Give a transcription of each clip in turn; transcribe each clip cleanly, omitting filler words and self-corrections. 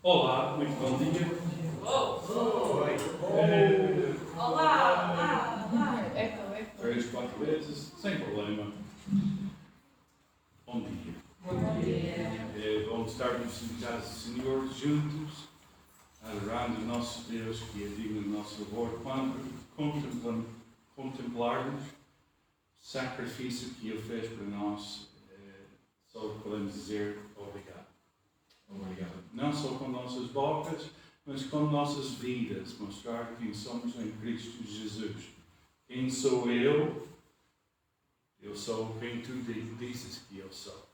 Olá, muito bom dia. Oi. Olá. Eco. 3, 4 vezes, sem problema. Bom dia. Bom dia. Vamos estarmos sentados, Senhor, juntos, adorando o nosso Deus, que é digno do nosso louvor, quando contemplarmos o sacrifício que Ele fez para nós. Só podemos dizer obrigado. Obrigado. Não só com nossas bocas, mas com nossas vidas, mostrar quem somos em Cristo Jesus. Quem sou eu? Eu sou quem tu dizes que eu sou.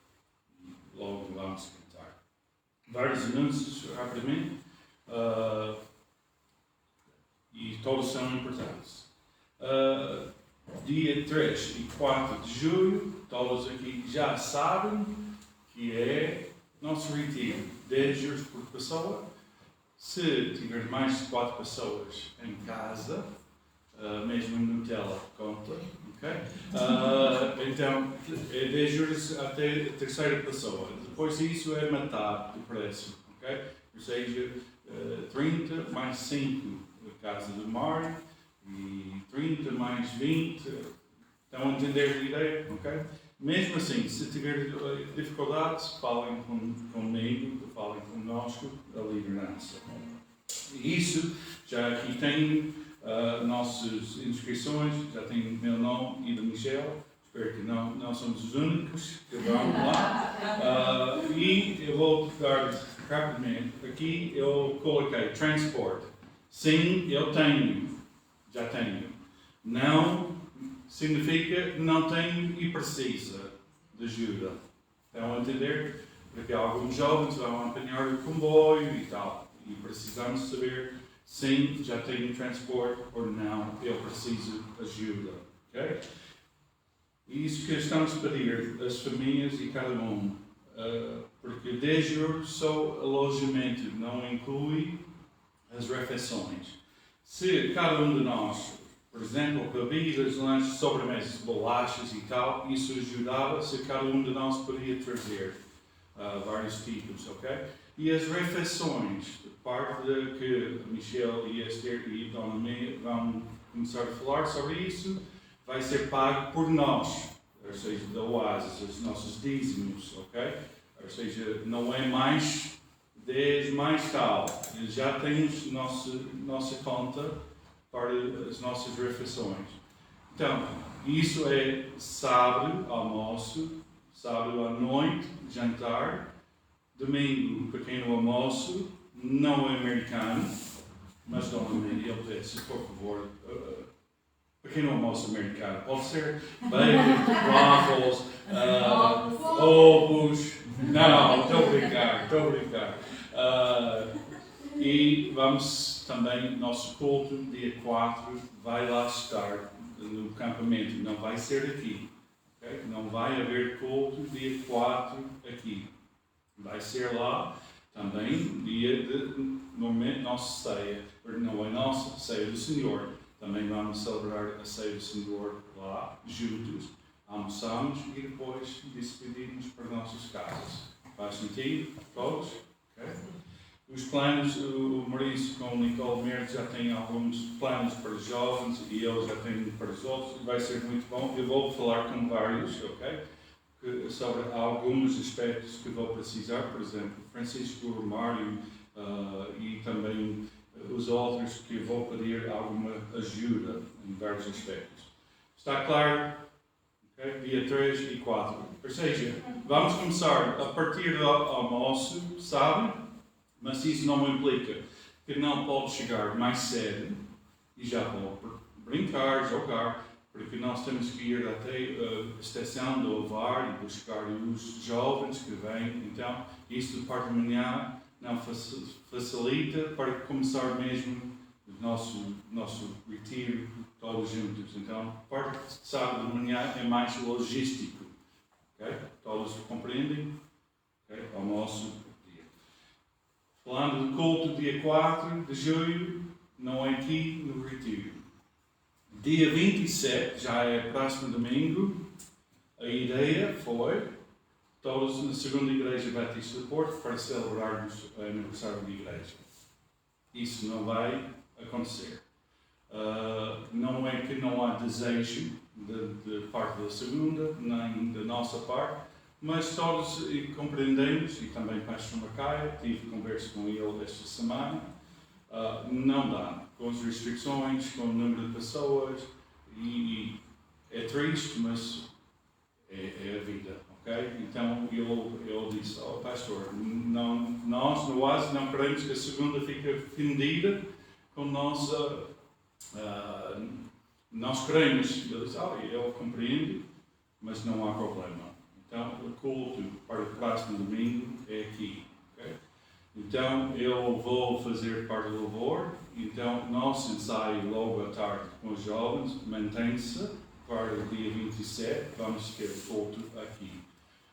E logo vamos cantar. Vários anúncios rapidamente, e todos são importantes. Dia 3 e 4 de julho, todos aqui já sabem que é nosso retiro, 10 euros por pessoa. Se tiver mais de 4 pessoas em casa, mesmo no Nutella, conta, ok? Então, é 10 euros até a terceira pessoa. Depois disso é metade do preço, ok? Ou seja, 30 mais 5 da casa do Mário e 30 mais 20. Estão a entender a ideia, ok? Mesmo assim, se tiver dificuldades, falem comigo, falem conosco, a liderança. Isso, já aqui tem nossas inscrições, já tem o meu nome e do Michel. Espero que não somos os únicos que vão lá. E eu vou dar rapidamente, aqui eu coloquei transporte. Sim, eu tenho, já tenho. Não significa que não tenho e precisa de ajuda. Estão a entender? Porque alguns jovens vão apanhar o comboio e tal. E precisamos saber, sim, já tenho transporte ou não, eu preciso de ajuda. Okay? E isso que estamos a pedir às famílias e cada um. Porque 10 euros só alojamento, não inclui as refeições. Se cada um de nós, por exemplo, bebidas, lanches, sobremesas, bolachas e tal, isso ajudava se cada um de nós podia trazer vários tipos, ok? E as refeições, de parte de que Michel e Esther e Dona Meia vão começar a falar sobre isso, vai ser pago por nós, ou seja, da Oasis, os nossos dízimos, ok? Ou seja, não é mais 10 mais tal, já temos nossa conta para as nossas refeições. Então, isso é sábado, almoço, sábado à noite, jantar, domingo, pequeno almoço, não é americano, mas Dona Maria, eu peço, por favor, pequeno almoço americano. Pode ser bacon, waffles, ovos. Não, estou a brincar. E vamos também, nosso culto, dia 4, vai lá estar no campamento, não vai ser aqui. Okay? Não vai haver culto dia 4 aqui. Vai ser lá também dia de, normalmente, nossa ceia, não é nossa ceia do Senhor. Também vamos celebrar a ceia do Senhor lá, juntos. Almoçamos e depois despedimos para nossas casas. Faz sentido? Todos? Okay? Os planos, o Maurício com o Nicole Merdes já tem alguns planos para os jovens e eles já têm para os outros. Vai ser muito bom. Eu vou falar com vários, ok? Sobre alguns aspectos que vou precisar, por exemplo, Francisco, Mário e também os outros que vou pedir alguma ajuda em vários aspectos. Está claro? Okay? Dia 3 e 4. Ou seja, vamos começar a partir do almoço, sabe? Mas isso não implica que não pode chegar mais cedo e já pode brincar, jogar, porque nós temos que ir até a estação do Ovar e buscar os jovens que vêm. Então, isso de parte da manhã não facilita para começar mesmo o nosso retiro todos juntos. Então, parte de sábado de manhã é mais logístico. Okay? Todos compreendem? Okay? Almoço. Falando do culto, dia 4 de julho, não é aqui no retiro. Dia 27, já é próximo domingo, a ideia foi todos na segunda Igreja Batista do Porto para celebrarmos o aniversário da Igreja. Isso não vai acontecer. Não é que não há desejo de parte da segunda, nem da nossa parte, mas todos compreendemos, e também o Pastor Macaia, tive conversa com ele esta semana, não dá, com as restrições, com o número de pessoas, e é triste, mas é a vida, ok? Então ele disse, pastor, nós no Oásis não queremos que a segunda fique ofendida com nossa... nós queremos, ele disse, ele compreende, mas não há problema. Então, o culto para o próximo domingo é aqui. Okay? Então, eu vou fazer parte do louvor. Então, nosso ensaio logo à tarde com os jovens mantém-se para o dia 27. Vamos ter culto aqui.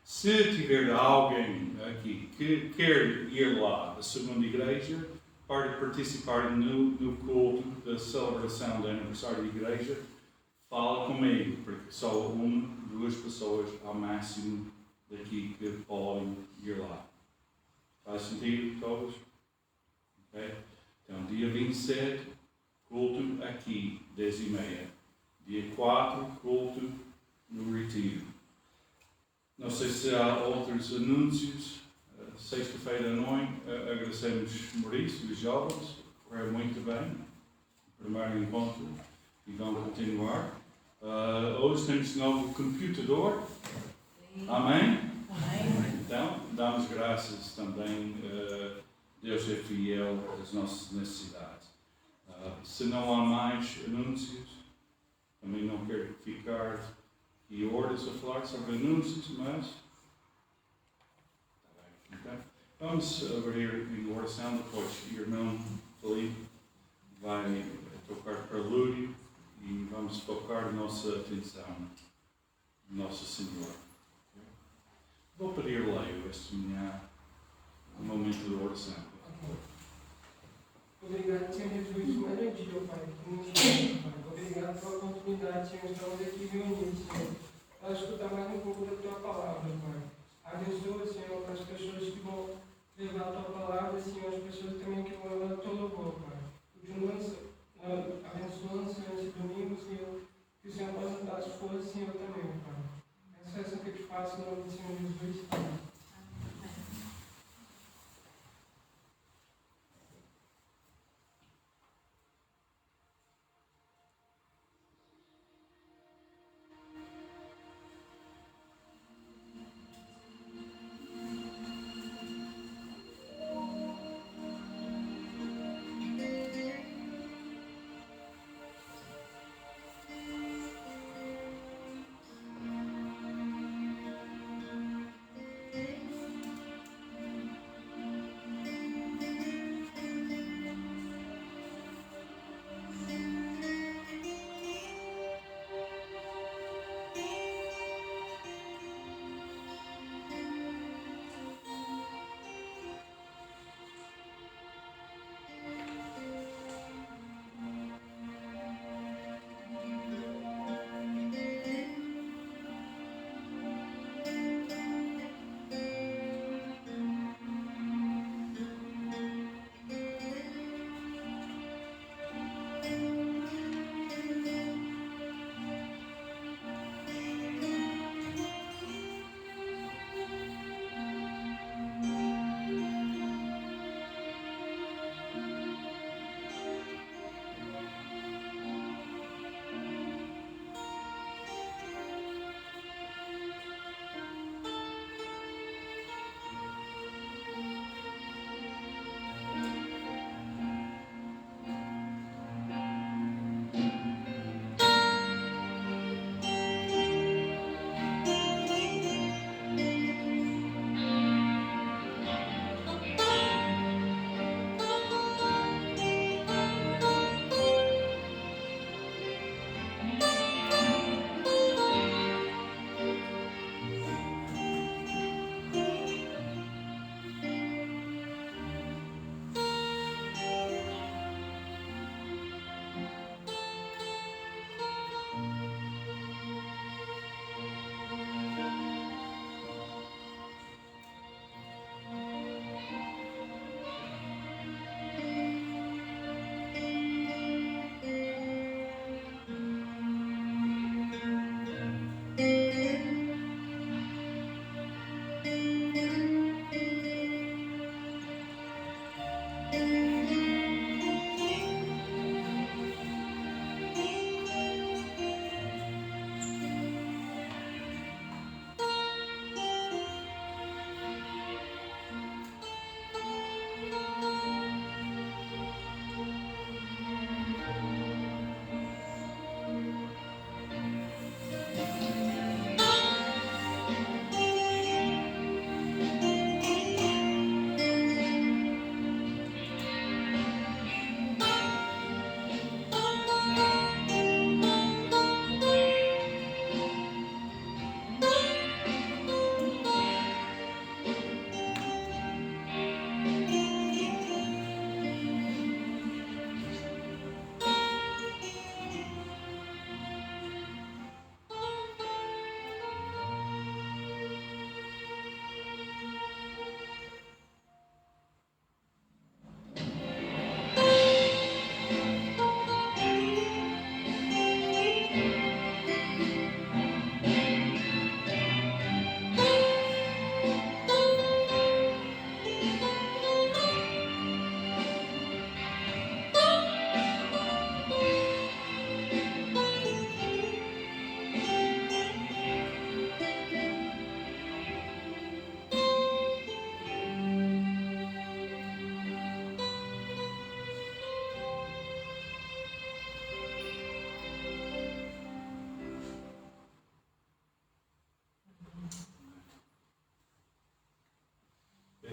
Se tiver alguém aqui que quer ir lá à segunda igreja para participar no culto da celebração do aniversário da igreja, fala comigo, porque só duas pessoas ao máximo daqui que podem ir lá. Faz sentido todos? Okay? Então, dia 27, culto aqui, 10h30. Dia 4, culto no Retiro. Não sei se há outros anúncios. Sexta-feira à noite, agradecemos Maurício e os jovens. Correu muito bem. Primeiro encontro. E vão continuar. Hoje temos novo computador. Amém? Amém? Então, damos graças também. Deus é fiel às nossas necessidades. Se não há mais anúncios, também não quero ficar aqui horas a falar sobre anúncios, mas... Então, vamos abrir em oração, depois o irmão Felipe vai tocar prelúdio. E vamos focar a nossa atenção no Nosso Senhor. Vou pedir Leio esta manhã, um momento de oração. Obrigado, Senhor Jesus, mais um dia, Pai. Obrigado pela oportunidade, Senhor, estamos aqui reunidos, Senhor, para escutar mais um pouco da Tua palavra, Pai. Abençoa, Senhor, as pessoas que vão levar a Tua palavra, Senhor, as pessoas também que vão levar o Teu louvor, Pai. Continua abençoando, Senhor, esse domingo, Senhor, que o Senhor possa dar as forças, Senhor, também, Pai. Essa é essa que eu te faço, em nome do Senhor Jesus. Amém.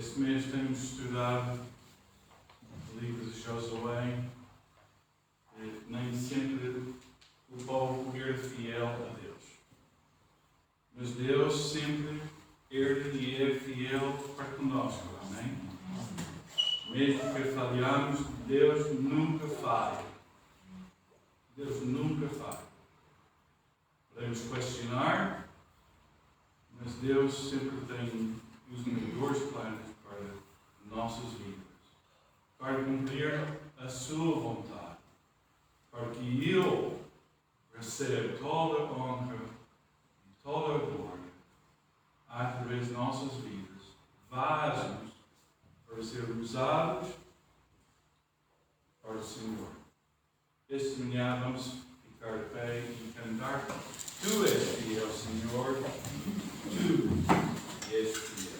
Este mês temos estudado o livro de Josué. Nem sempre o povo era fiel a Deus. Mas Deus sempre era e é fiel para conosco. Amém? Mesmo que falhamos, Deus nunca falha. Deus nunca falha. Podemos questionar, mas Deus sempre tem os melhores planos para nossas vidas. Para cumprir a sua vontade. Para que Ele receba toda a honra e toda a glória através de nossas vidas. Vasos para ser usados para o Senhor. Esta manhã vamos ficar de pé e cantar. Tu és fiel, Senhor. Tu és fiel.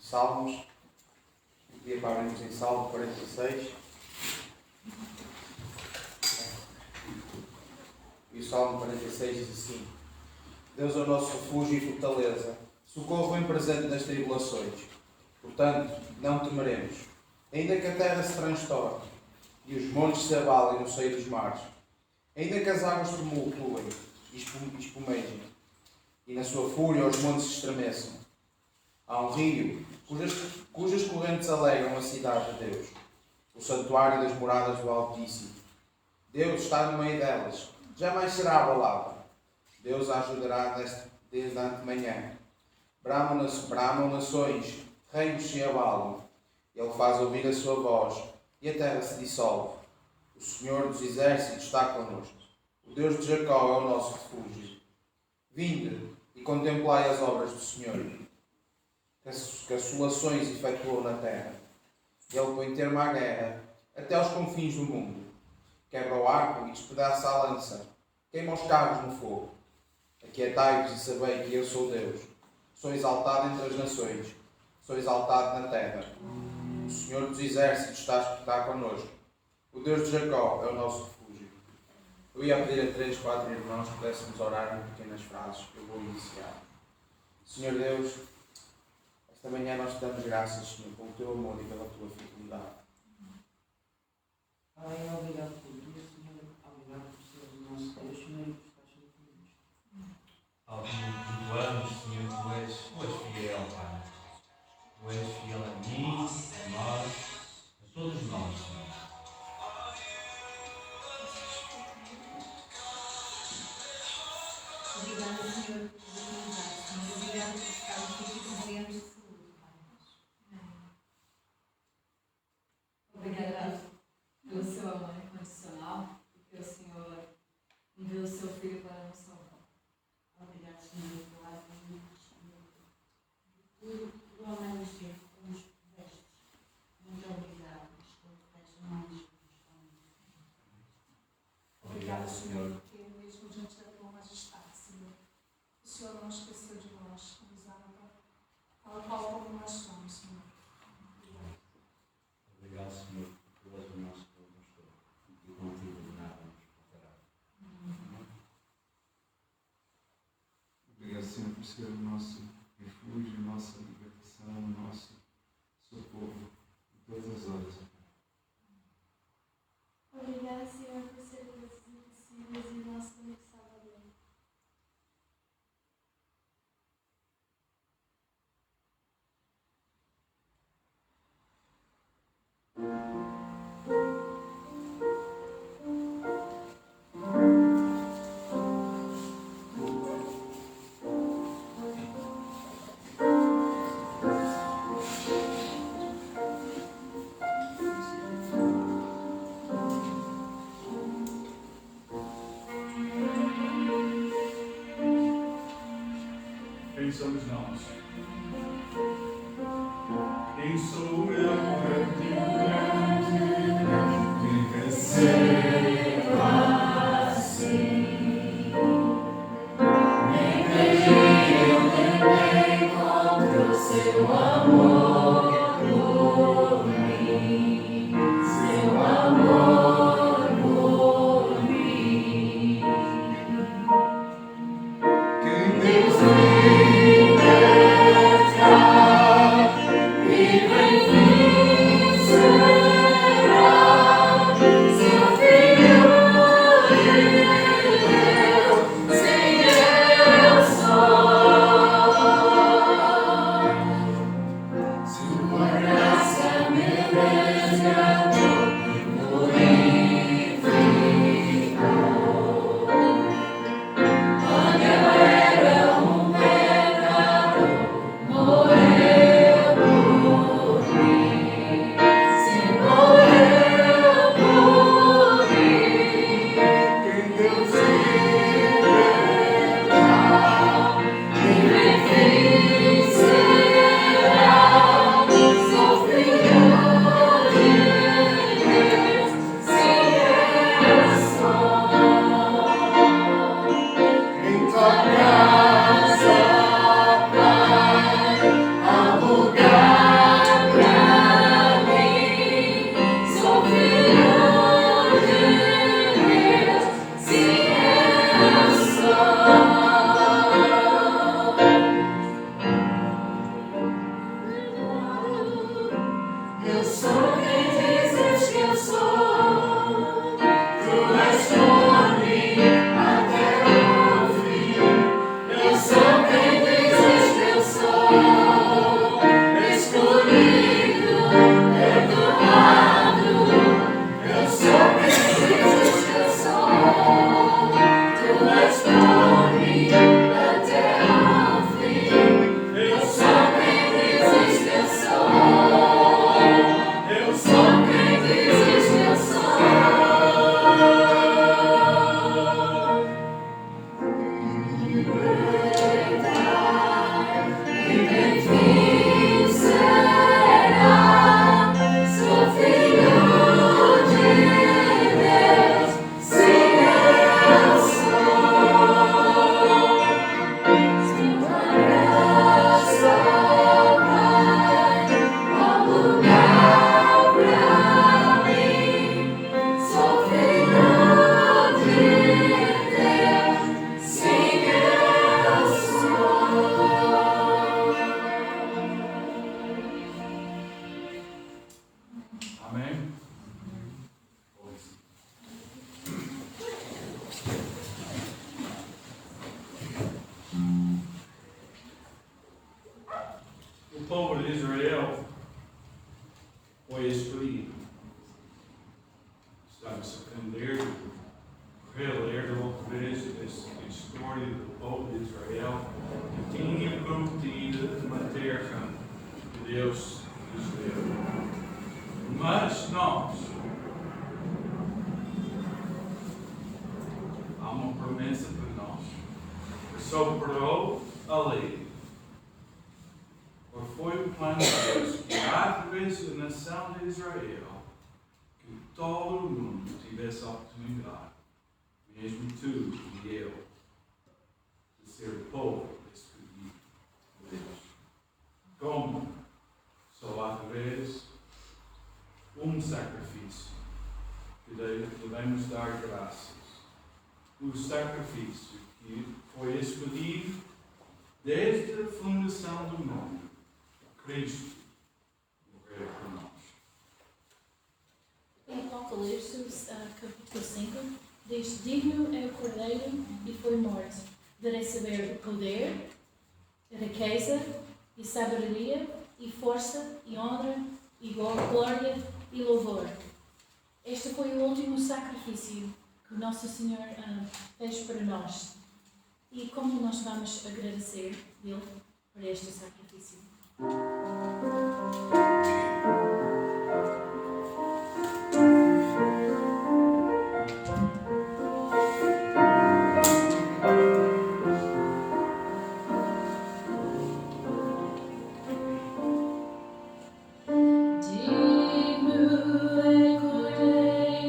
Salmos, dia para abrirmos em Salmo 46. E o Salmo 46 diz assim: Deus é o nosso refúgio e fortaleza, socorro bem presente nas tribulações. Portanto, não temeremos, Ainda que a terra se transtorne e os montes se abalem no seio dos mares, ainda que as águas tumultuem e espumejem, e na sua fúria os montes se estremeçam, há um rio cujas correntes alegram a cidade de Deus, o santuário das moradas do Altíssimo. Deus está no meio delas, jamais será abalada. Deus a ajudará desde a antemanhã. Bramam nações, reinos se abalam. Ele faz ouvir a sua voz e a terra se dissolve. O Senhor dos exércitos está connosco. O Deus de Jacó é o nosso refúgio. Vinde e contemplai as obras do Senhor, que assolações efetuou na terra. Ele põe termo à guerra até aos confins do mundo. Quebra o arco e despedaça a lança. Queima os carros no fogo. Aquietai-vos e sabei que eu sou Deus. Sou exaltado entre as nações. Sou exaltado na terra. O Senhor dos exércitos está connosco. O Deus de Jacó é o nosso refúgio. Eu ia pedir a 3, 4 irmãos que pudéssemos orar em pequenas frases. Eu vou iniciar. Senhor Deus, esta manhã nós te damos graças, Senhor, pelo teu amor e pela tua fidelidade. Pai, obrigado por tudo, Senhor. Obrigado por seres o nosso Deus, Senhor, e por estar sempre conosco. Ao longo do ano, Senhor, tu és fiel, Pai. Tu és fiel a mim, a nós, a todos nós, Senhor. Obrigada, Senhor, por oportunidade, Senhor. Obrigada por estarmos aqui com ganhamos de saúde, Pai. Obrigada pelo seu amor incondicional, porque o Senhor enviou o seu Filho para nos salvar. Obrigada, Senhor, pela vida, Senhor. Por ao-menos Deus, por nos vestes. Muito obrigada, estou de mãos. Obrigada, Senhor, porque mesmo diante da tua majestade, Senhor, o Senhor não esqueceu de nós, nos ama, tal qual como nós somos, Senhor. Obrigada. Obrigado, Senhor, por és o nosso pastor e contigo de nada nos faltará. Obrigado, Senhor, por ser o nosso refúgio, nossa libertação, nosso socorro em todas as horas. Obrigada, Senhor, por ser coisas impossíveis e nosso único Salvador. Quem somos nós? Quem sou eu para ti grande ser assim? Nem eu nem encontro seu amor por mim, seu amor por mim. Quem Deus Senhor. O povo de Israel foi escolhido. Estamos a aprender, reler outra vez a história do povo de Israel que tinha prometido uma terra que Deus lhes deu. Mas nós, há uma promessa para nós, que sobrou a lei. Foi o plano de Deus que, através da nação de Israel, que todo o mundo tivesse a oportunidade, mesmo tu e eu, de ser o povo escolhido de Deus. Como? Só através de um sacrifício que devemos dar graças. O sacrifício que foi escolhido desde a fundação do mundo. Cristo morreu por nós. Em Apocalipse, capítulo 5, diz: digno é o Cordeiro e foi morto de receber o poder, riqueza e sabedoria e força e honra e glória e louvor. Este foi o último sacrifício que o Nosso Senhor fez para nós. E como nós vamos agradecer Dele por este sacrifício? Digno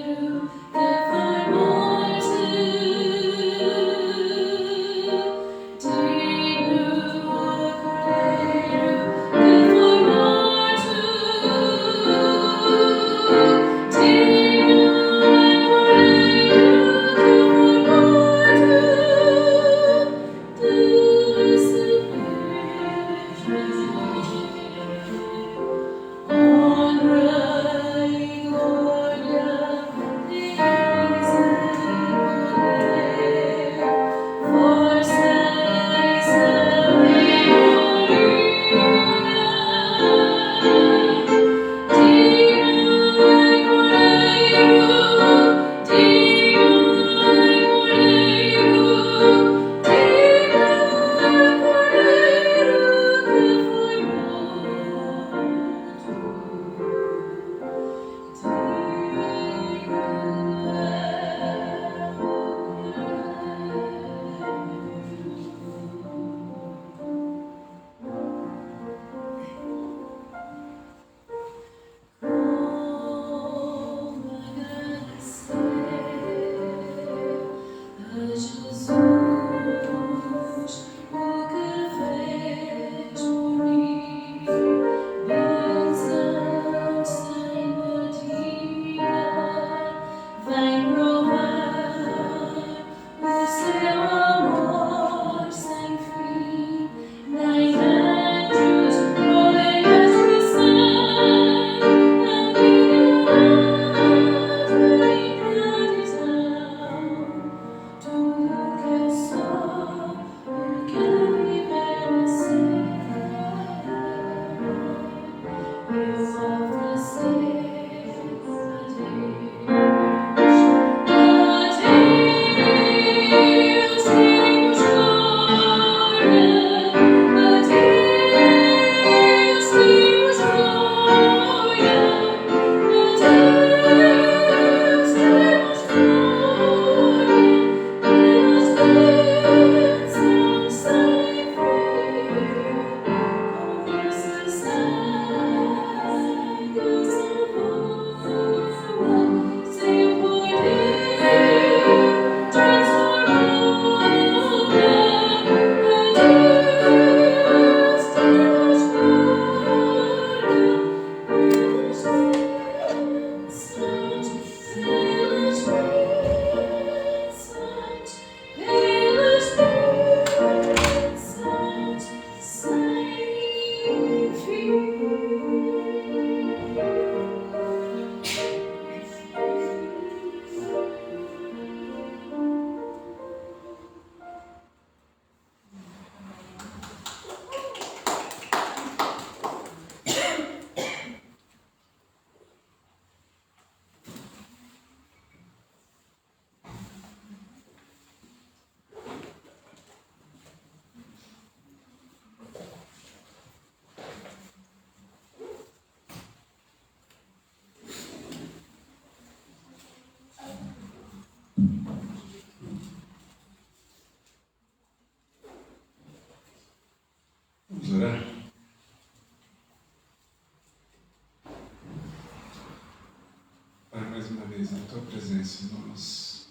mais uma vez na Tua presença, nós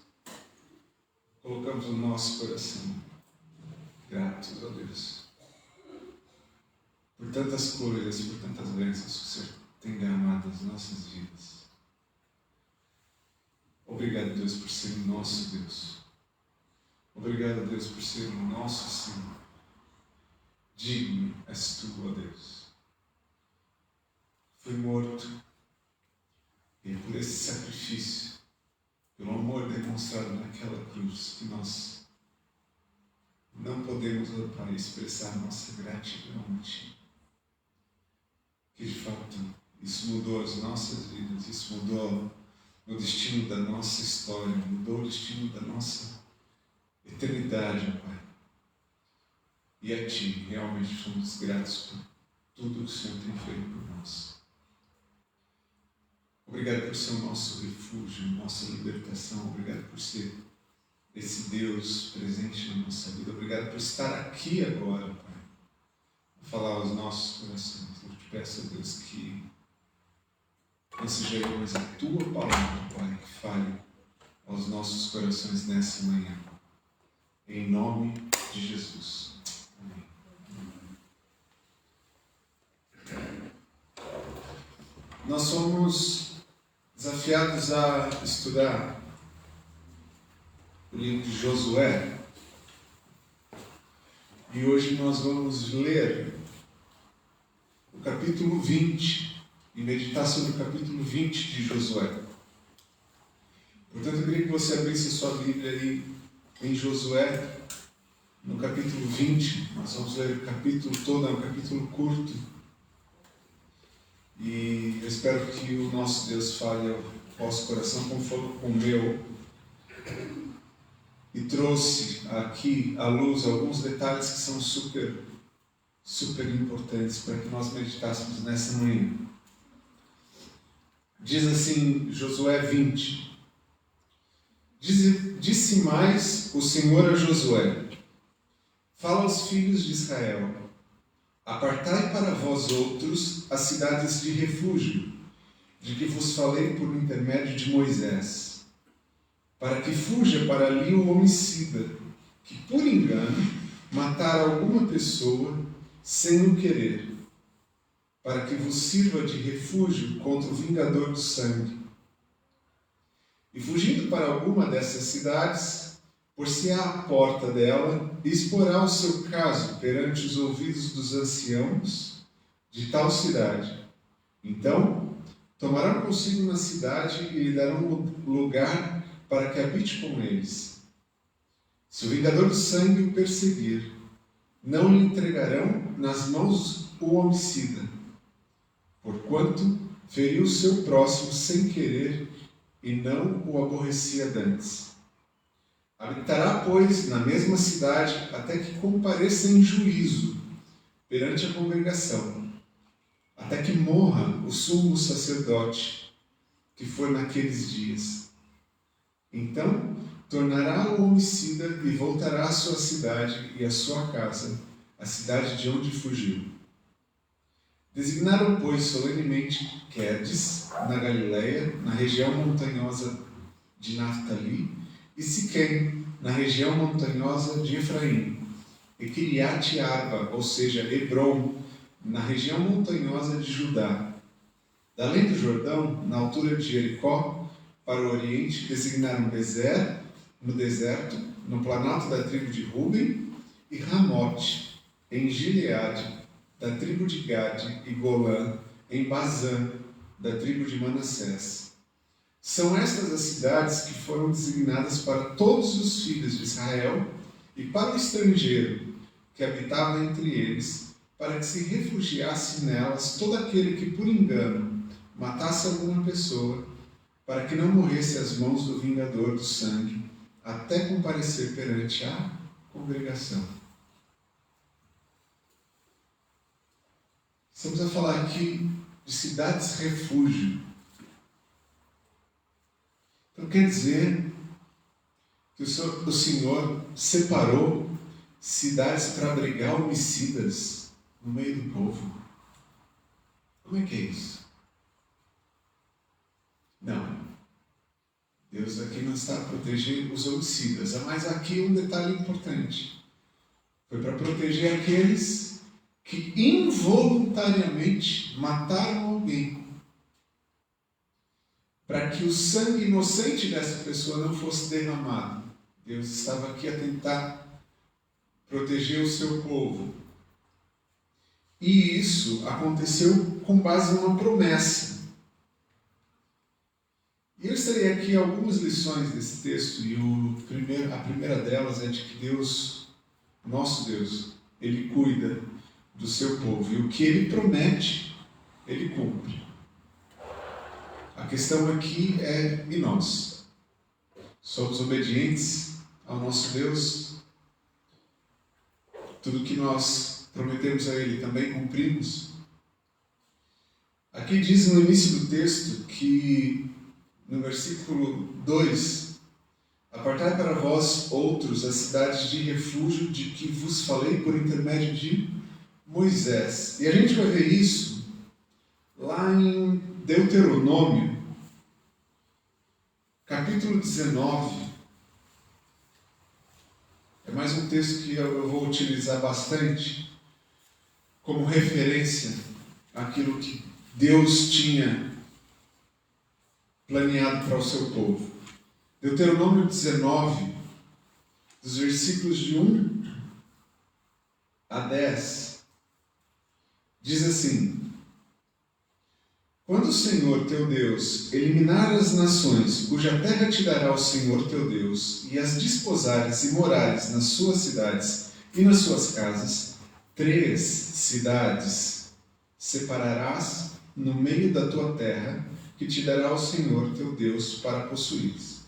colocamos o nosso coração gratos a Deus por tantas coisas, por tantas bênçãos que o Senhor tem derramado nas nossas vidas. Obrigado, Deus, por ser o nosso Deus. Obrigado, Deus, por ser o nosso Senhor. Digno és Tu, ó Deus. Fui morto e por esse sacrifício, pelo amor demonstrado naquela cruz, que nós não podemos, ó Pai, expressar nossa gratidão a Ti. Que de fato isso mudou as nossas vidas, isso mudou o destino da nossa história, mudou o destino da nossa eternidade, ó Pai. E a Ti realmente somos gratos por tudo que o Senhor tem feito por nós. Obrigado por ser o nosso refúgio, nossa libertação. Obrigado por ser esse Deus presente na nossa vida. Obrigado por estar aqui agora, Pai, a falar aos nossos corações. Eu te peço, Deus, que não seja eu, mas a Tua palavra, Pai, que fale aos nossos corações nessa manhã. Em nome de Jesus. Amém. Nós somos desafiados a estudar o livro de Josué. E hoje nós vamos ler o capítulo 20 e meditar sobre o capítulo 20 de Josué. Portanto, eu queria que você abrisse sua Bíblia aí em Josué, no capítulo 20. Nós vamos ler o capítulo todo, é um capítulo curto. E eu espero que o nosso Deus fale ao vosso coração como foi com o meu. E trouxe aqui à luz alguns detalhes que são super importantes para que nós meditássemos nessa manhã. Diz assim, Josué 20. Disse mais o Senhor a Josué: fala aos filhos de Israel: apartai para vós outros as cidades de refúgio, de que vos falei por intermédio de Moisés, para que fuja para ali o homicida, que por engano matar alguma pessoa sem o querer, para que vos sirva de refúgio contra o vingador do sangue. E fugindo para alguma dessas cidades, por-se-á à porta dela e exporá o seu caso perante os ouvidos dos anciãos de tal cidade. Então, tomarão consigo na cidade e lhe darão lugar para que habite com eles. Se o vingador do sangue o perseguir, não lhe entregarão nas mãos o homicida, porquanto feriu o seu próximo sem querer e não o aborrecia dantes. Habitará, pois, na mesma cidade até que compareça em juízo perante a congregação, até que morra o sumo sacerdote, que for naqueles dias. Então tornará o homicida e voltará à sua cidade e à sua casa, a cidade de onde fugiu. Designaram, pois, solenemente Querdes, na Galileia, na região montanhosa de Naftali, e Siquém, na região montanhosa de Efraim, e Kiriat Arba, ou seja, Hebron, na região montanhosa de Judá. Da além do Jordão, na altura de Jericó, para o oriente, designaram Bezer, no deserto, no planalto da tribo de Ruben, e Ramote, em Gileade, da tribo de Gade, e Golã, em Bazã, da tribo de Manassés. São estas as cidades que foram designadas para todos os filhos de Israel e para o estrangeiro que habitava entre eles, para que se refugiasse nelas todo aquele que por engano matasse alguma pessoa, para que não morresse às mãos do vingador do sangue, até comparecer perante a congregação. Estamos a falar aqui de cidades refúgio. Então quer dizer que o Senhor separou cidades para abrigar homicidas no meio do povo. Como é que é isso? Não. Deus aqui não está a proteger os homicidas, mas aqui um detalhe importante. Foi para proteger aqueles que involuntariamente mataram alguém. Para que o sangue inocente dessa pessoa não fosse derramado. Deus estava aqui a tentar proteger o seu povo. E isso aconteceu com base em uma promessa. E eu estarei aqui algumas lições desse texto, e a primeira delas é de que Deus, nosso Deus, Ele cuida do seu povo. E o que Ele promete, Ele cumpre. A questão aqui é, e nós? Somos obedientes ao nosso Deus? Tudo que nós prometemos a Ele também cumprimos? Aqui diz no início do texto que, no versículo 2, apartai para vós outros as cidades de refúgio de que vos falei por intermédio de Moisés. E a gente vai ver isso lá em Deuteronômio, capítulo 19. É mais um texto que eu vou utilizar bastante como referência àquilo que Deus tinha planeado para o seu povo. Deuteronômio 19, dos versículos de 1 a 10, diz assim: quando o Senhor teu Deus eliminar as nações, cuja terra te dará o Senhor teu Deus, e as desposares e morares nas suas cidades e nas suas casas, 3 cidades separarás no meio da tua terra, que te dará o Senhor teu Deus para possuires.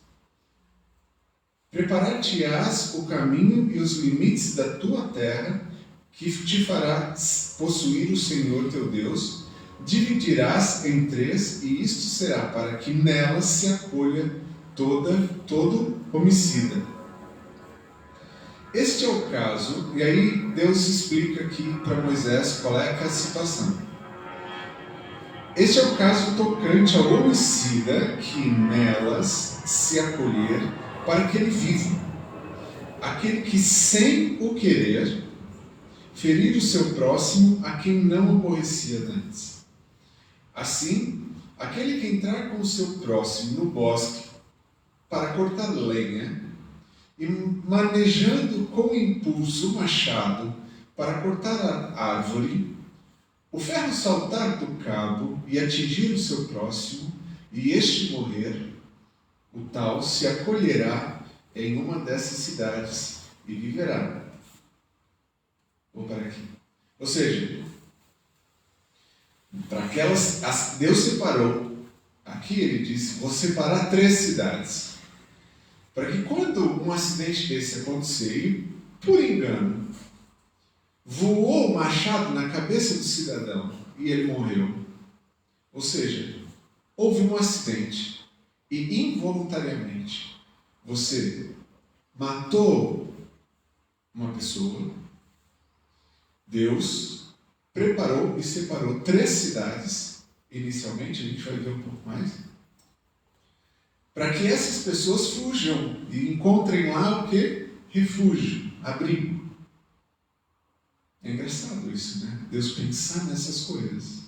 Preparar-te-ás o caminho e os limites da tua terra, que te fará possuir o Senhor teu Deus. Dividirás em 3, e isto será para que nelas se acolha todo homicida. Este é o caso, e aí Deus explica aqui para Moisés qual é a situação. Este é o caso tocante ao homicida que nelas se acolher para que ele viva. Aquele que sem o querer ferir o seu próximo a quem não aborrecia antes. Assim, aquele que entrar com o seu próximo no bosque para cortar lenha e manejando com impulso o machado para cortar a árvore, o ferro saltar do cabo e atingir o seu próximo, e este morrer, o tal se acolherá em uma dessas cidades e viverá. Vou para aqui. Ou seja, para aquelas, Deus separou, aqui ele disse, vou separar 3 cidades, para que quando um acidente desse acontecer, e por engano, voou o machado na cabeça do cidadão e ele morreu. Ou seja, houve um acidente e involuntariamente você matou uma pessoa. Deus preparou e separou 3 cidades, inicialmente, a gente vai ver um pouco mais, para que essas pessoas fujam e encontrem lá o que? Refúgio, abrigo. É engraçado isso, né? Deus pensar nessas coisas.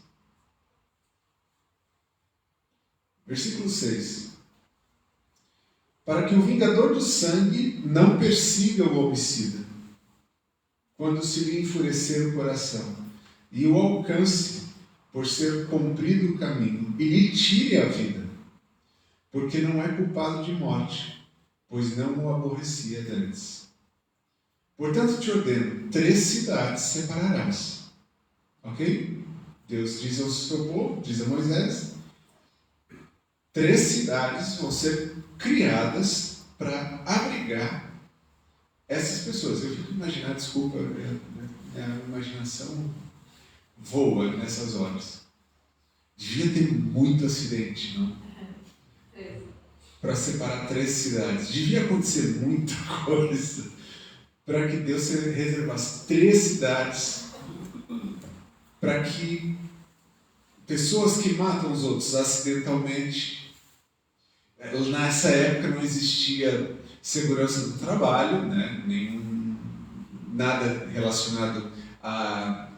Versículo 6. Para que o vingador do sangue não persiga o homicida, quando se lhe enfurecer o coração, e o alcance por ser cumprido o caminho, e lhe tire a vida, porque não é culpado de morte, pois não o aborrecia antes. Portanto, te ordeno, 3 cidades separarás. Ok? Deus diz ao seu povo, diz a Moisés, 3 cidades vão ser criadas para abrigar essas pessoas. Eu fico imaginando, desculpa, minha imaginação voa nessas horas. Devia ter muito acidente, não? Para separar 3 cidades. Devia acontecer muita coisa para que Deus reservasse 3 cidades para que pessoas que matam os outros acidentalmente, Nessa época não existia segurança do trabalho, né? Nada relacionado a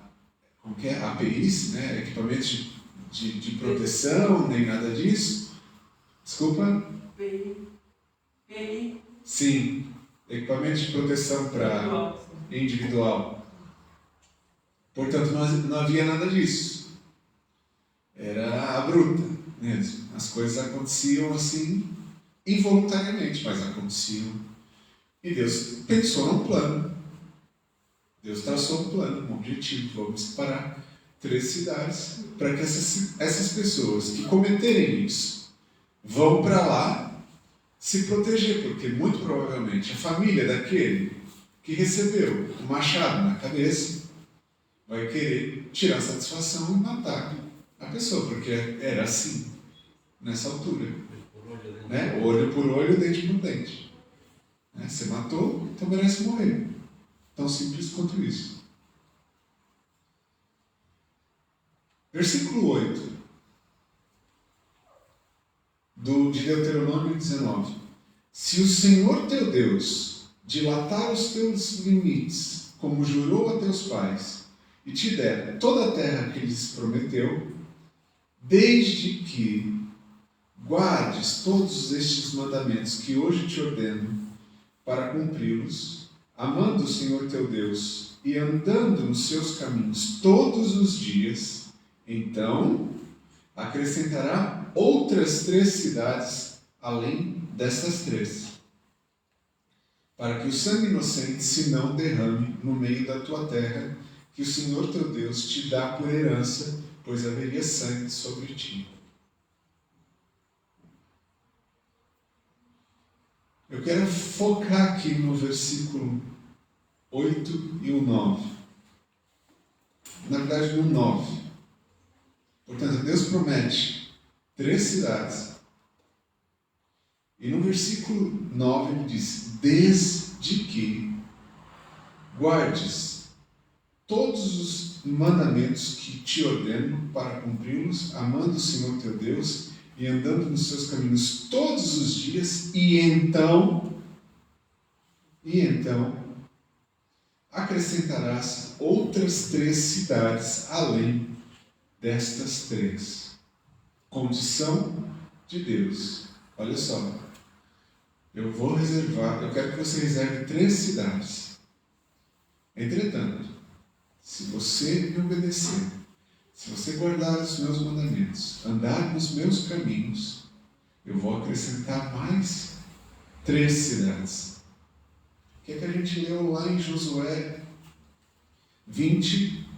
APIs, né? Equipamentos de proteção, nem nada disso. Desculpa? PI. Sim, equipamentos de proteção para individual. Portanto, não havia nada disso. Era a bruta mesmo. As coisas aconteciam assim, involuntariamente, mas aconteciam. E Deus pensou num plano. Deus traçou um plano, um objetivo. Vamos separar 3 cidades para que essas pessoas que cometerem isso vão para lá se proteger, porque muito provavelmente a família daquele que recebeu o machado na cabeça vai querer tirar satisfação e matar a pessoa, porque era assim, nessa altura. Né? Olho por olho, dente por dente. Né? Você matou, então merece morrer. Tão simples quanto isso. Versículo 8 de Deuteronômio 19. Se o Senhor teu Deus dilatar os teus limites, como jurou a teus pais, e te der toda a terra que lhes prometeu, desde que guardes todos estes mandamentos que hoje te ordeno para cumpri-los, amando o Senhor teu Deus e andando nos seus caminhos todos os dias, então acrescentará outras 3 cidades além destas 3, para que o sangue inocente se não derrame no meio da tua terra, que o Senhor teu Deus te dá por herança, pois haveria sangue sobre ti. Eu quero focar aqui no versículo 8 e o 9. Na verdade, no 9. Portanto, Deus promete 3 cidades. E no versículo 9 ele diz: desde que guardes todos os mandamentos que te ordeno para cumpri-los, amando o Senhor teu Deus e andando nos seus caminhos todos os dias, e então acrescentarás outras 3 cidades além destas 3. Condição de Deus. Olha só, eu quero que você reserve 3 cidades. Entretanto, se você me obedecer, se você guardar os meus mandamentos, andar nos meus caminhos, eu vou acrescentar mais 3 cidades. O que é que a gente leu lá em Josué 20,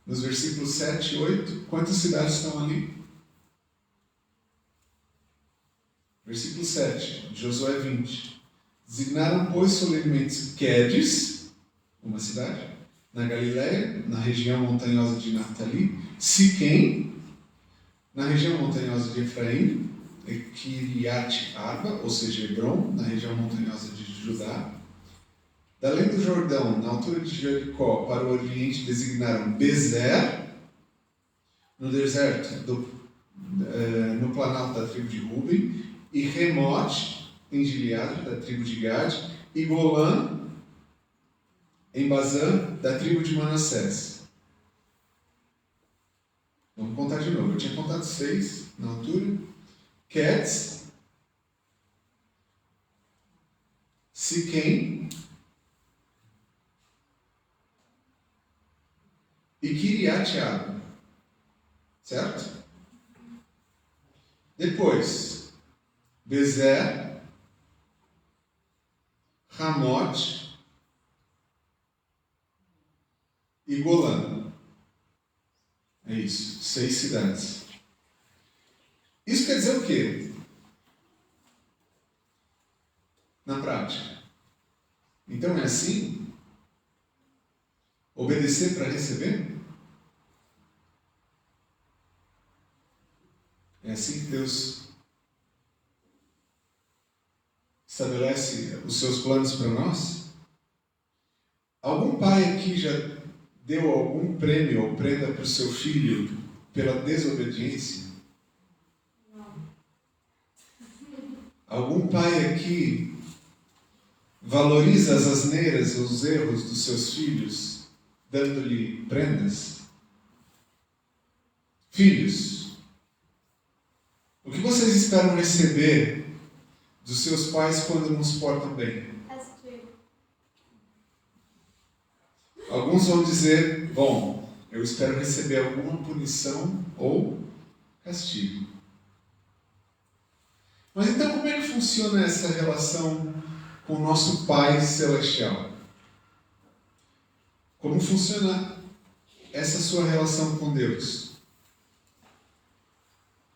nos versículos 7 e 8? Quantas cidades estão ali? Versículo 7, Josué 20. Designaram, pois, solenemente Quedes, uma cidade, na Galileia, na região montanhosa de Naftali, Siquém, na região montanhosa de Efraim, e Kiriat Arba, ou seja, Hebron, na região montanhosa de Judá. Da além do Jordão, na altura de Jericó, para o oriente, designaram Bezer, no deserto, no planalto da tribo de Ruben, e Remote, em Gileade, da tribo de Gade, e Golã, em Bazã, da tribo de Manassés. Vamos contar de novo. Eu tinha contado 6 na altura. Quedes, Siquém e Kiriat Arba. Certo? Depois, Bezer, Ramote e Golã. É isso, 6 cidades. Isso quer dizer o quê? Na prática. Então é assim? Obedecer para receber? É assim que Deus estabelece os seus planos para nós? Algum pai aqui já deu algum prêmio ou prenda para o seu filho pela desobediência? Não. Algum pai aqui valoriza as asneiras e os erros dos seus filhos, dando-lhe prendas? Filhos, o que vocês esperam receber dos seus pais quando não se portam bem? Alguns vão dizer, bom, eu espero receber alguma punição ou castigo. Mas então como é que funciona essa relação com o nosso Pai Celestial? Como funciona essa sua relação com Deus?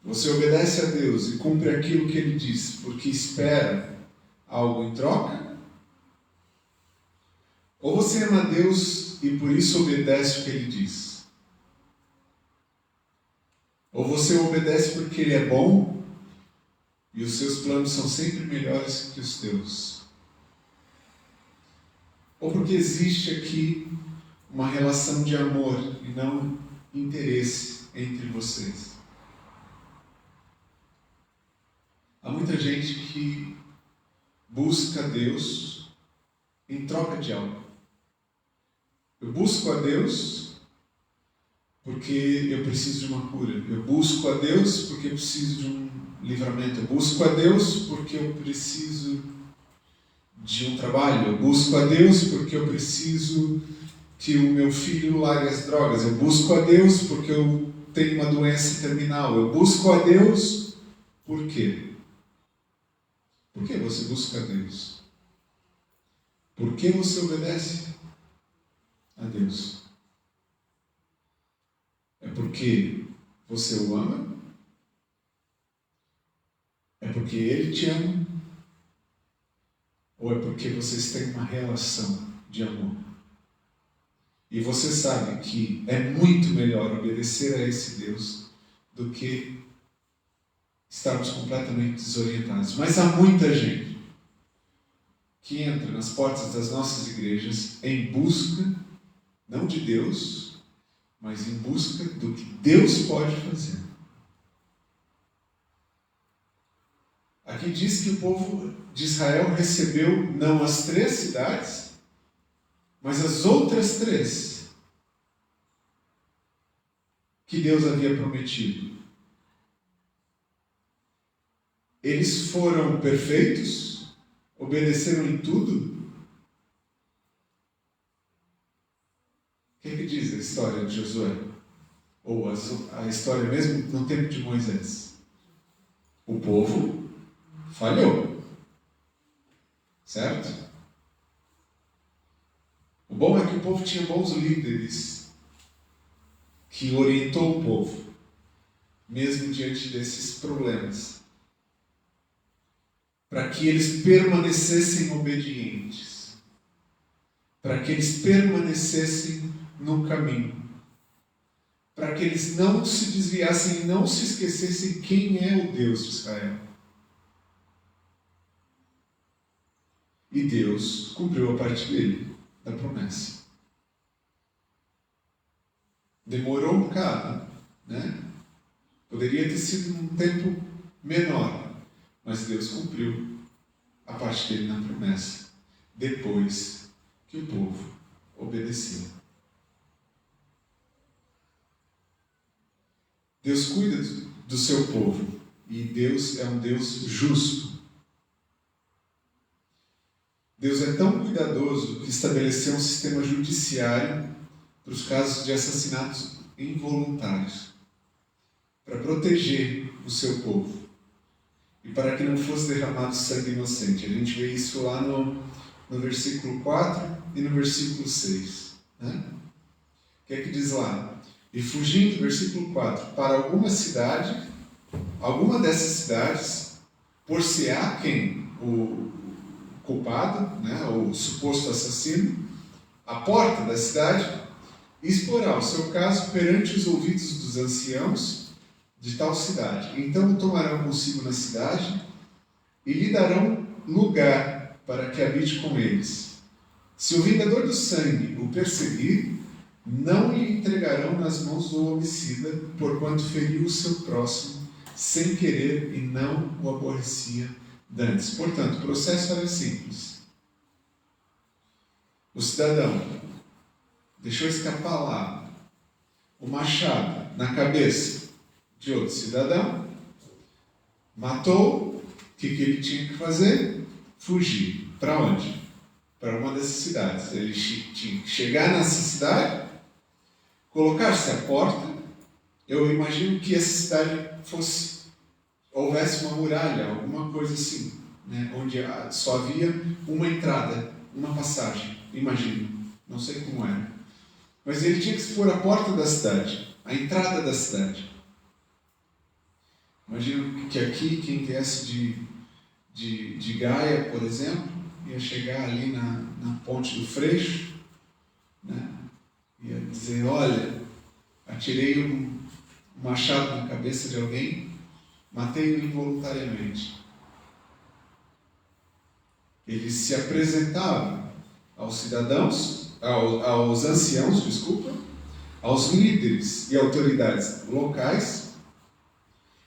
Você obedece a Deus e cumpre aquilo que Ele diz porque espera algo em troca? Ou você ama a Deus e por isso obedece o que Ele diz? Ou você obedece porque Ele é bom e os seus planos são sempre melhores que os teus? Ou porque existe aqui uma relação de amor e não interesse entre vocês? Há muita gente que busca Deus em troca de algo. Eu busco a Deus porque eu preciso de uma cura. Eu busco a Deus porque eu preciso de um livramento. Eu busco a Deus porque eu preciso de um trabalho. Eu busco a Deus porque eu preciso que o meu filho largue as drogas. Eu busco a Deus porque eu tenho uma doença terminal. Eu busco a Deus por quê? Por que você busca a Deus? Por que você obedece a Deus? É porque você o ama? É porque Ele te ama? Ou é porque vocês têm uma relação de amor? E você sabe que é muito melhor obedecer a esse Deus do que estarmos completamente desorientados. Mas há muita gente que entra nas portas das nossas igrejas em busca, não de Deus, mas em busca do que Deus pode fazer. Aqui diz que o povo de Israel recebeu não as 3 cidades, mas as outras 3 que Deus havia prometido. Eles foram perfeitos? Obedeceram em tudo? O que é que diz a história de Josué? Ou a história mesmo no tempo de Moisés? O povo falhou. Certo? O bom é que o povo tinha bons líderes que orientou o povo, mesmo diante desses problemas, para que eles permanecessem obedientes, para que eles permanecessem no caminho, para que eles não se desviassem e não se esquecessem quem é o Deus de Israel. E Deus cumpriu a parte dele, da promessa. Demorou um bocado, né? Poderia ter sido um tempo menor, mas Deus cumpriu a parte dele na promessa, depois que o povo obedeceu. Deus cuida do seu povo e Deus é um Deus justo. Deus é tão cuidadoso que estabeleceu um sistema judiciário para os casos de assassinatos involuntários, para proteger o seu povo e para que não fosse derramado sangue inocente. A gente vê isso lá no versículo 4 e no versículo 6. Né? O que é que diz lá? E fugindo, versículo 4, para alguma dessas cidades, por-se-á quem? O culpado, né, o suposto assassino, à porta da cidade, exporá o seu caso perante os ouvidos dos anciãos de tal cidade. Então o tomarão consigo na cidade e lhe darão lugar para que habite com eles. Se o vingador do sangue o perseguir, não lhe entregarão nas mãos do homicida, porquanto feriu o seu próximo sem querer e não o aborrecia dantes. Portanto, o processo era simples. O cidadão deixou escapar lá o machado na cabeça de outro cidadão, matou. O que ele tinha que fazer? Fugir. Para onde? Para uma dessas cidades. Ele tinha que chegar nessa cidade, colocar-se à porta. Eu imagino que essa cidade houvesse uma muralha, alguma coisa assim, né? Onde só havia uma entrada, uma passagem. Imagino. Não sei como era. Mas ele tinha que se pôr à porta da cidade, a entrada da cidade. Imagino que aqui, quem viesse de Gaia, por exemplo, ia chegar ali na ponte do Freixo, né? Ia dizer, olha, atirei um machado na cabeça de alguém, matei-o involuntariamente. Ele se apresentava aos cidadãos, aos anciãos, aos líderes e autoridades locais.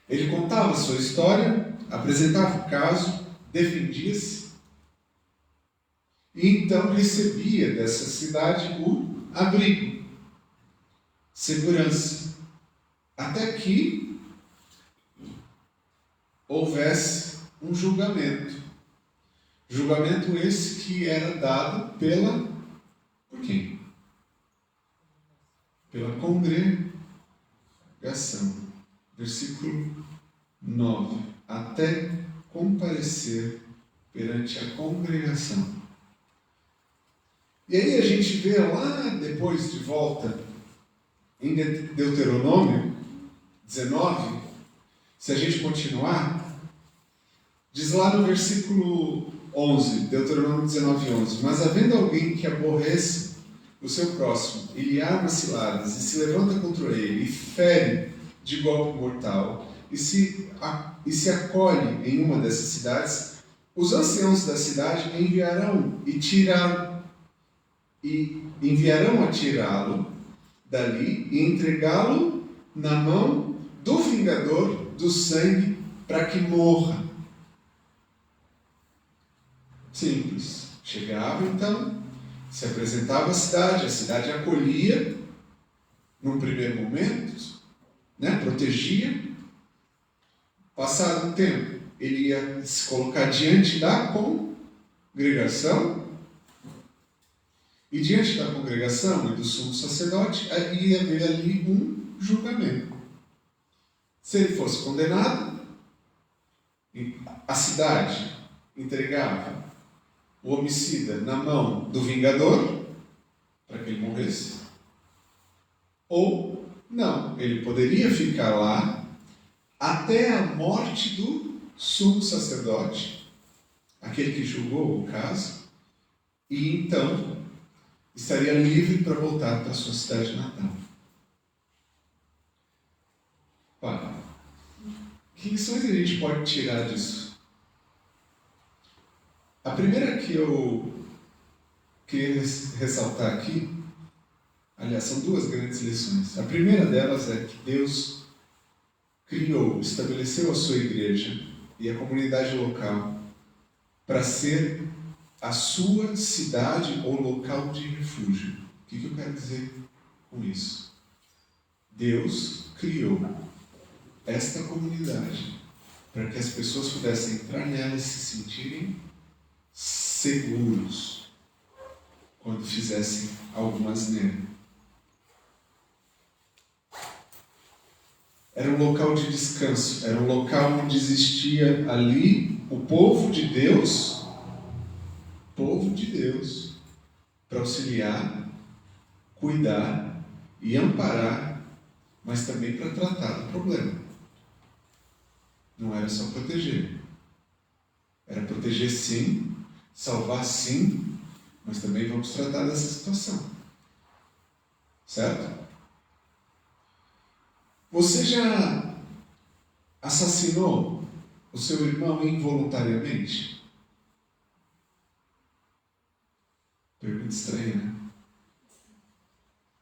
Ele contava a sua história, apresentava o caso, defendia-se e então recebia dessa cidade o abrigo, segurança, até que houvesse um julgamento. Julgamento esse que era dado por quem? Pela congregação. Versículo 9. Até comparecer perante a congregação. E aí a gente vê lá depois de volta em Deuteronômio 19, se a gente continuar, diz lá no versículo 11, Deuteronômio 19, 11: Mas havendo alguém que aborrece o seu próximo e lhe arma ciladas e se levanta contra ele e fere de golpe mortal e se acolhe em uma dessas cidades, os anciãos da cidade enviarão a tirá-lo dali e entregá-lo na mão do vingador do sangue para que morra. Simples. Chegava então, se apresentava à cidade, a cidade acolhia num primeiro momento, né, protegia. Passado um tempo, ele ia se colocar diante da congregação, e diante da congregação e do sumo sacerdote ia haver ali um julgamento. Se ele fosse condenado, a cidade entregava o homicida na mão do vingador para que ele morresse, ou não, ele poderia ficar lá até a morte do sumo sacerdote, aquele que julgou o caso, e então estaria livre para voltar para a sua cidade natal. Pai, que lições a gente pode tirar disso? A primeira que eu queria ressaltar aqui, aliás, são duas grandes lições. A primeira delas é que Deus estabeleceu a sua igreja e a comunidade local para ser a sua cidade ou local de refúgio. O que eu quero dizer com isso? Deus criou esta comunidade para que as pessoas pudessem entrar nela e se sentirem seguros quando fizessem alguma asneira. Era um local de descanso, era um local onde existia ali o povo de Deus para auxiliar, cuidar e amparar, mas também para tratar do problema. Não era só proteger. Era proteger sim, salvar sim, mas também vamos tratar dessa situação. Certo? Você já assassinou o seu irmão involuntariamente? Pergunta estranha, né?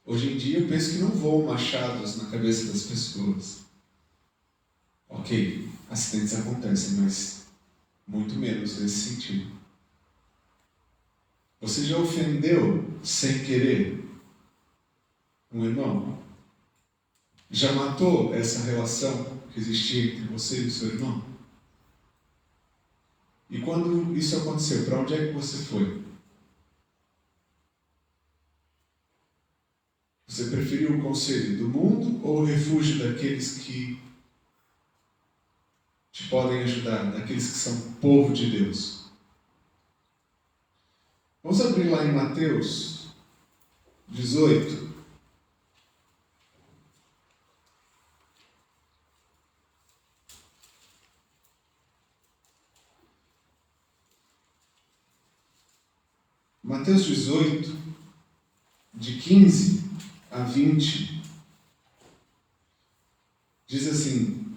Hoje em dia eu penso que não voam machados na cabeça das pessoas. Ok, acidentes acontecem, mas muito menos nesse sentido. Você já ofendeu sem querer um irmão? Já matou essa relação que existia entre você e o seu irmão? E quando isso aconteceu, para onde é que você foi? Você preferiu o conselho do mundo ou o refúgio daqueles que te podem ajudar, daqueles que são povo de Deus? Vamos abrir lá em Mateus 18. Mateus 18, de 15 a 20, diz assim: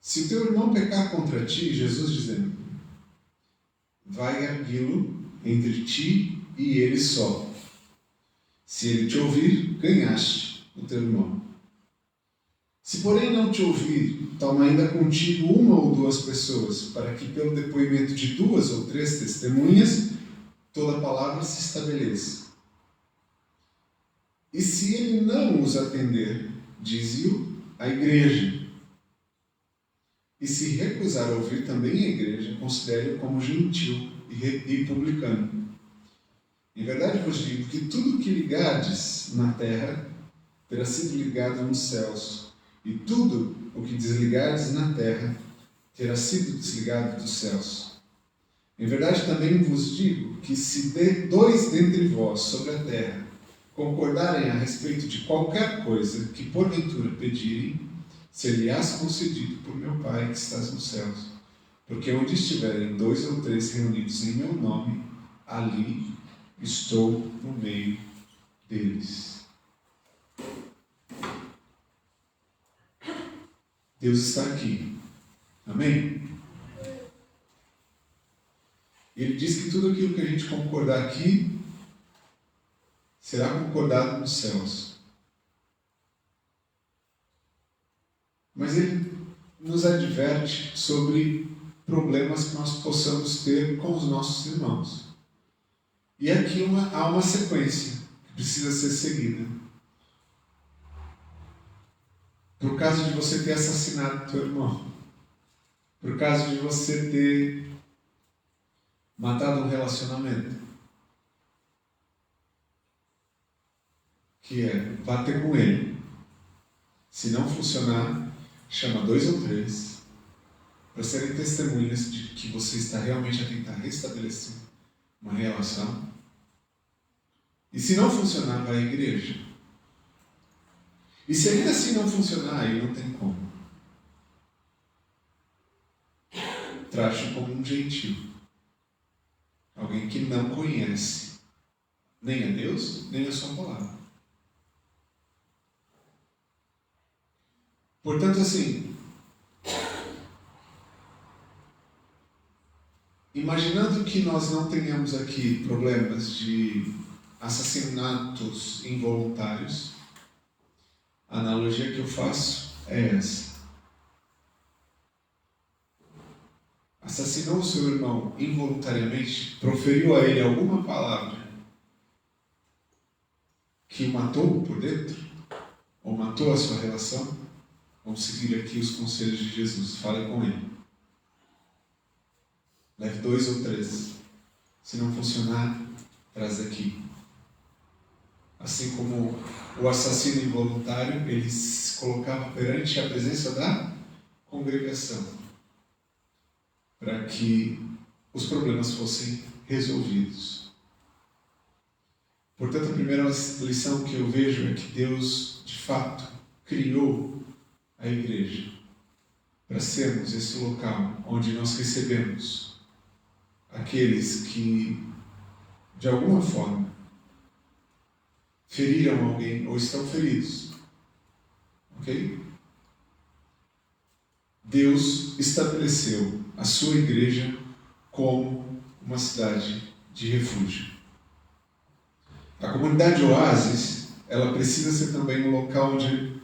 se o teu irmão pecar contra ti, Jesus dizendo, vai arguí-lo entre ti e ele só. Se ele te ouvir, ganhaste o teu irmão. Se porém não te ouvir, toma ainda contigo uma ou duas pessoas, para que pelo depoimento de 2 ou 3 testemunhas, toda palavra se estabeleça. E se ele não os atender, dize-o à igreja. E se recusar a ouvir também a igreja, considere-o como gentil e publicano. Em verdade vos digo que tudo o que ligardes na terra terá sido ligado nos céus, e tudo o que desligardes na terra terá sido desligado dos céus. Em verdade também vos digo que se 2 dentre vós sobre a terra concordarem a respeito de qualquer coisa que porventura pedirem, ser-lhe-ás concedido por meu Pai que estás nos céus. Porque onde estiverem 2 ou 3 reunidos em meu nome, ali estou no meio deles. Deus está aqui. Amém? Ele diz que tudo aquilo que a gente concordar aqui será concordado nos céus. Mas ele nos adverte sobre problemas que nós possamos ter com os nossos irmãos. E aqui há uma sequência que precisa ser seguida. Por causa de você ter assassinado teu irmão, por causa de você ter matado um relacionamento, que é bater com ele. Se não funcionar, chama 2 ou 3 para serem testemunhas de que você está realmente a tentar restabelecer uma relação. E se não funcionar, vai à igreja. E se ainda assim não funcionar, aí não tem como. Trate-o como um gentil. Alguém que não conhece nem a Deus, nem a sua palavra. Portanto, assim, imaginando que nós não tenhamos aqui problemas de assassinatos involuntários, a analogia que eu faço é essa. Assassinou o seu irmão involuntariamente, proferiu a ele alguma palavra que o matou por dentro, ou matou a sua relação, vamos seguir aqui os conselhos de Jesus. Fale com ele. Leve 2 ou 3. Se não funcionar, traz aqui. Assim como o assassino involuntário, ele se colocava perante a presença da congregação para que os problemas fossem resolvidos. Portanto, a primeira lição que eu vejo é que Deus, de fato, criou a igreja para sermos esse local onde nós recebemos aqueles que, de alguma forma, feriram alguém ou estão feridos. Ok? Deus estabeleceu a sua igreja como uma cidade de refúgio. A comunidade Oásis, ela precisa ser também um local onde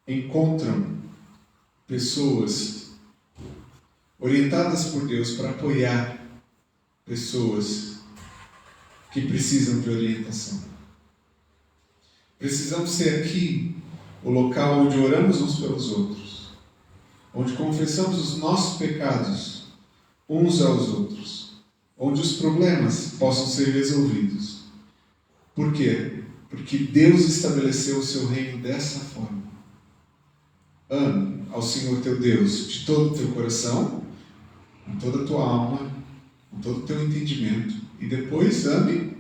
encontram pessoas orientadas por Deus para apoiar pessoas que precisam de orientação. Precisamos ser aqui o local onde oramos uns pelos outros, onde confessamos os nossos pecados uns aos outros, onde os problemas possam ser resolvidos. Por quê? Porque Deus estabeleceu o seu reino dessa forma. Ame ao Senhor teu Deus de todo o teu coração, com toda a tua alma, com todo o teu entendimento, e depois ame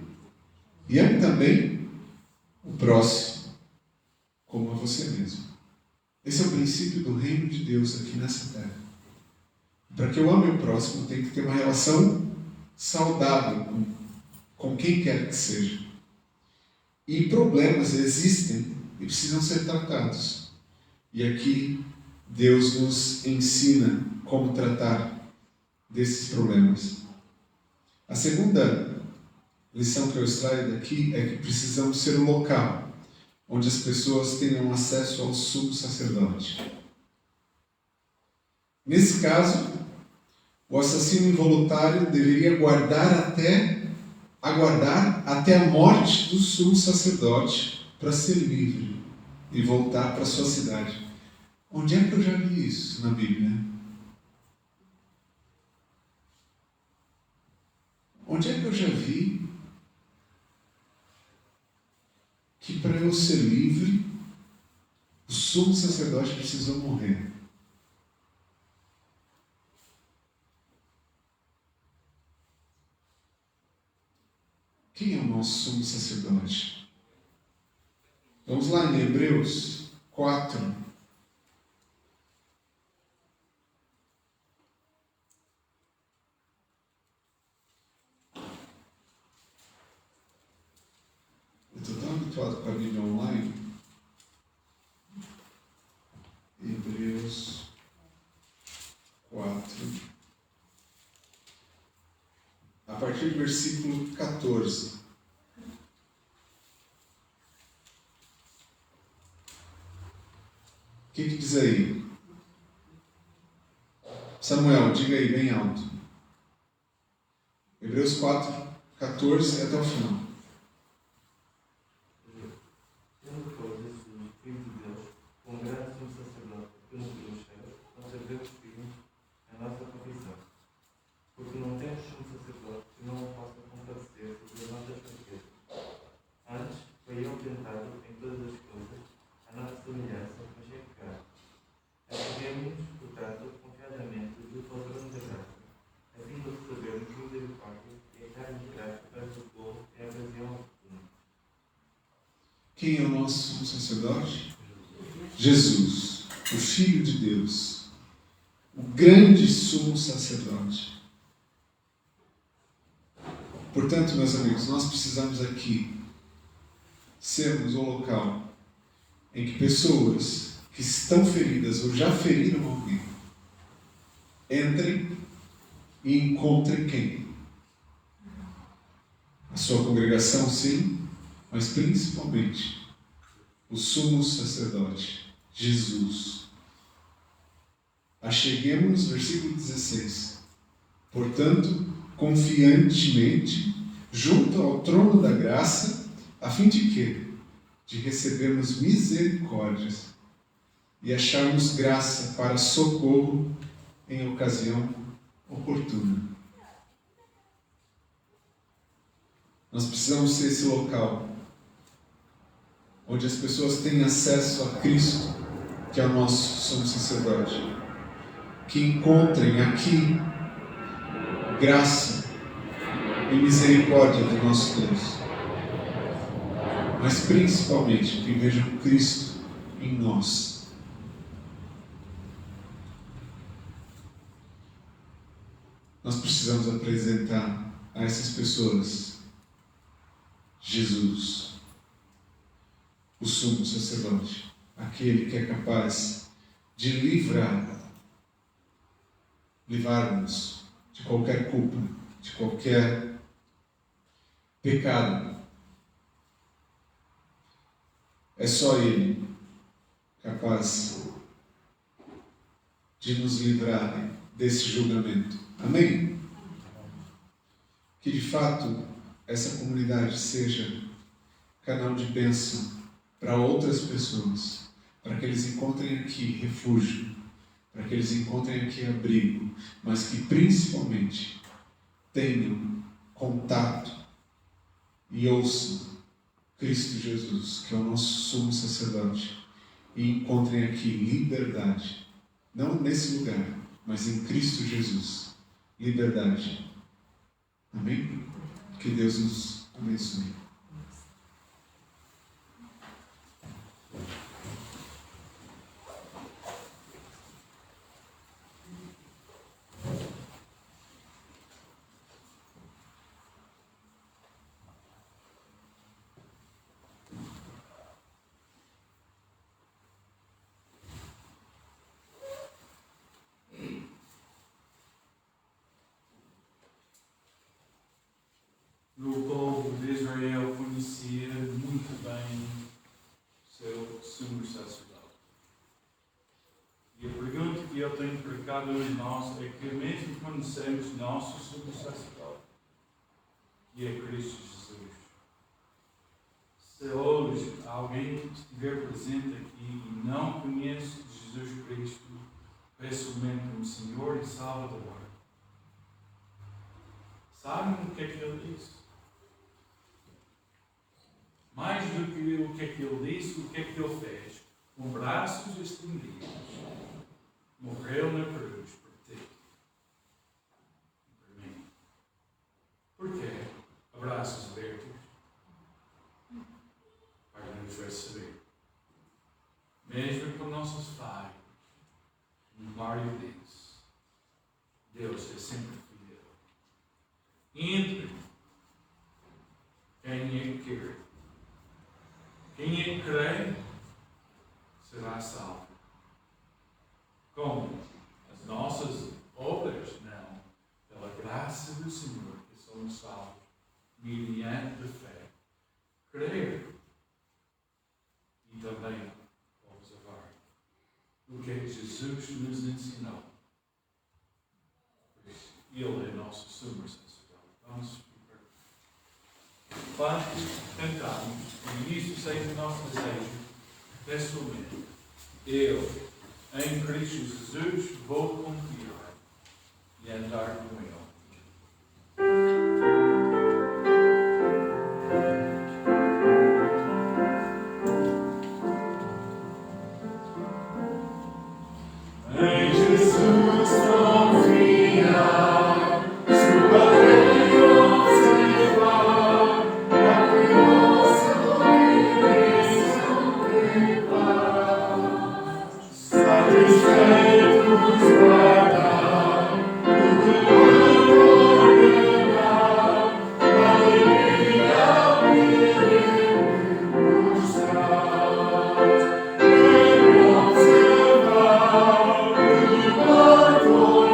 também o próximo como a você mesmo. Esse é o princípio do reino de Deus aqui nessa terra. Para que eu ame o próximo, tem que ter uma relação saudável com quem quer que seja. E problemas existem e precisam ser tratados. E aqui Deus nos ensina como tratar desses problemas. A segunda lição que eu extraio daqui é que precisamos ser um local onde as pessoas tenham acesso ao sumo sacerdote. Nesse caso, o assassino involuntário deveria aguardar até a morte do sumo sacerdote para ser livre e voltar para sua cidade. Onde é que eu já vi isso na Bíblia? Onde é que eu já vi que para eu ser livre, o sumo sacerdote precisou morrer? Quem é o nosso sumo sacerdote? Vamos lá em Hebreus 4. Eu estou tão habituado com a Bíblia online. Hebreus 4. A partir do versículo 14. O que diz aí? Samuel, diga aí bem alto. Hebreus 4, 14 até o final. Tendo, pois, Jesus, Filho de Deus, com grande sumo sacerdote, que nos viu os céus, conservemos firmes a nossa confissão. Porque não temos sumo sacerdote que não o possa compadecer sobre as nossas fraquezas. Antes, foi ele tentado em todas as coisas, a nossa semelhança, mas sem pecado. Apeguemos-nos, portanto, confiadamente junto ao trono da graça, a fim de recebermos misericórdia e acharmos graça para socorro em ocasião oportuna. Quem é o nosso sumo sacerdote? Jesus, o Filho de Deus, o grande sumo sacerdote. Portanto, meus amigos, nós precisamos aqui sermos o local em que pessoas que estão feridas ou já feriram alguém entrem e encontrem quem? A sua congregação, sim, mas principalmente o sumo sacerdote, Jesus. Acheguemos-nos, versículo 16. Portanto, confiantemente, junto ao trono da graça, a fim de quê? De recebermos misericórdias e acharmos graça para socorro em ocasião oportuna. Nós precisamos ser esse local onde as pessoas têm acesso a Cristo, que é o nosso sumo sacerdote, que encontrem aqui graça e misericórdia do nosso Deus, mas principalmente que vejam Cristo em nós. Nós precisamos apresentar a essas pessoas Jesus, o sumo sacerdote, aquele que é capaz de livrar-nos de qualquer culpa, de qualquer pecado. É só Ele capaz de nos livrar desse julgamento. Amém? Que de fato essa comunidade seja canal de bênção para outras pessoas, para que eles encontrem aqui refúgio, para que eles encontrem aqui abrigo, mas que principalmente tenham contato e ouçam Cristo Jesus, que é o nosso sumo sacerdote, e encontrem aqui liberdade, não nesse lugar, mas em Cristo Jesus, liberdade. Amém? Que Deus nos abençoe. O povo de Israel conhecia muito bem o seu sumo sacerdote. E a pergunta que eu tenho para cada um de nós é que mesmo conhecemos nosso sumo sacerdote, que é Cristo Jesus, se hoje alguém estiver presente aqui e não conhece Jesus Cristo pessoalmente como Senhor e Salvador, sabem o que é que Ele disse? Mais do que o que é que Ele disse, o que é que Ele fez? Com braços estendidos, morreu na cruz por ti e por mim. Porquê? Abraços abertos para nos receber. Mesmo com nossos falhos, como Mário disse, Deus é sempre fiel. Entre quem é que quer. Quem é que crê será salvo. Como? As nossas obras? Não. Pela graça do Senhor que somos salvos, mediante a fé. Crer e também observar o que Jesus nos ensinou. Ele é nosso sumo sacerdote. Vamos ficar. Quando cantamos, e isso seja o nosso desejo, pessoalmente, eu, em Cristo Jesus, vou confiar e andar com Ele. Oh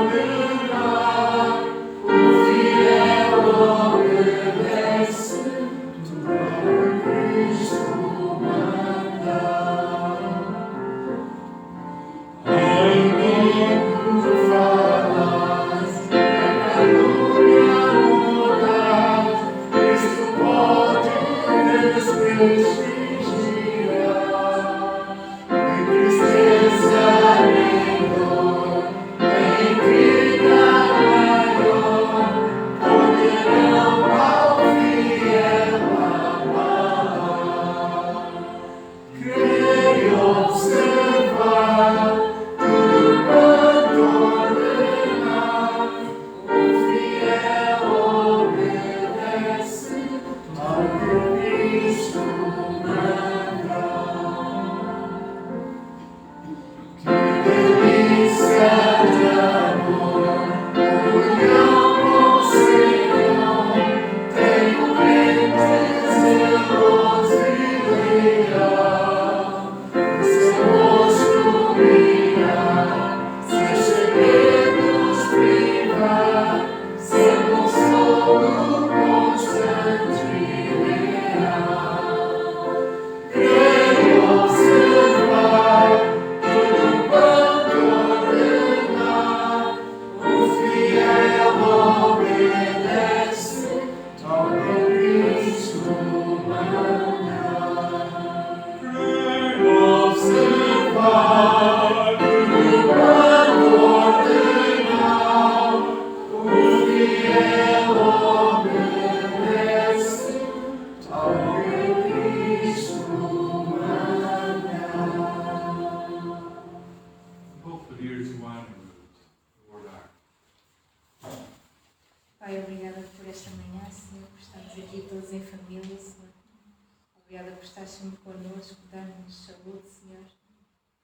por estar sempre connosco, dando-nos saúde, Senhor.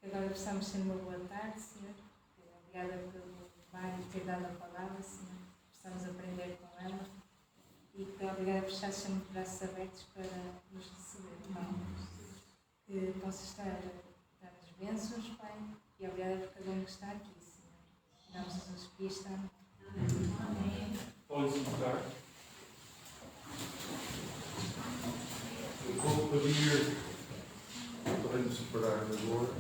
Que agora possamos ter uma boa tarde, Senhor. Obrigada pelo Mário ter dado a palavra, Senhor. Possamos aprender com ela. E que obrigada por estar sempre de braços abertos para nos receber, Pai. Que possa estar a dar-nos bênçãos, Pai. E obrigada por cada um que está aqui, Senhor. Damos Jesus Cristo. Amém. Podem se tocar. Eu vou pedir, podemos separar agora.